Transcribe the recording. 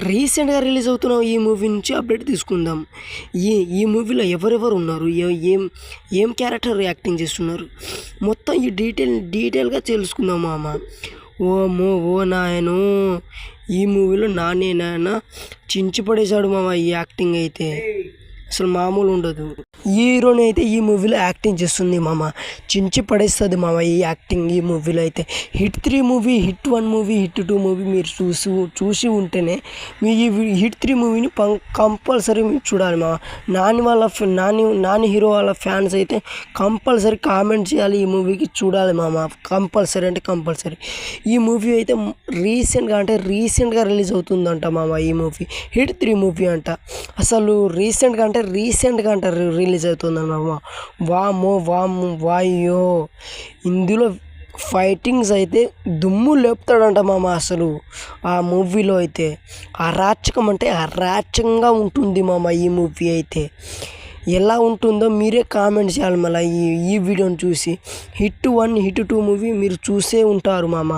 రీసెంట్‌గా రిలీజ్ అవుతున్న ఈ మూవీ నుంచి అప్డేట్ తీసుకుందాం. ఈ ఈ మూవీలో ఎవరెవరు ఉన్నారు? ఏం ఏం క్యారెక్టర్ యాక్టింగ్ చేస్తున్నారు? మొత్తం ఈ డీటెయిల్‌గా తెలుసుకుందాం మామ. ఓమ్మో! ఓ నాయనో! ఈ మూవీలో నాన్న చించి పడేసాడు మామ ఈ యాక్టింగ్ అయితే. అసలు మామూలు ఉండదు. హీరోయిన్ అయితే ఈ మూవీలో యాక్టింగ్ చేస్తుంది మామ. చించి పడేస్తుంది మామ ఈ యాక్టింగ్ ఈ మూవీలో అయితే. Hit 3 movie, hit 1 movie, hit 2 movie మీరు చూసి ఉంటేనే మీ ఈ హిట్ 3 మూవీని కంపల్సరీ మీరు చూడాలి మామ. నాని హీరో వాళ్ళ ఫ్యాన్స్ అయితే కంపల్సరీ కామెంట్ చేయాలి, ఈ మూవీకి చూడాలి మామ. కంపల్సరీ అంటే కంపల్సరీ. ఈ మూవీ అయితే రీసెంట్గా రిలీజ్ అవుతుందంట మామ ఈ మూవీ. హిట్ 3 మూవీ అంట. అసలు రీసెంట్గా అంట రిలీజ్ అవుతుందన్నమా. వామ్మో వాయ్యో! ఇందులో ఫైటింగ్స్ అయితే దుమ్ము లేపుతాడంట మామ. అసలు ఆ మూవీలో అయితే అరాచకం అంటే అరాచకంగా ఉంటుంది మామ ఈ మూవీ అయితే. ఎలా ఉంటుందో మీరే కామెంట్ చేయాలి మళ్ళీ ఈ వీడియోని చూసి. హిట్ 1, హిట్ 2 మూవీ మీరు చూసే ఉంటారు మామ.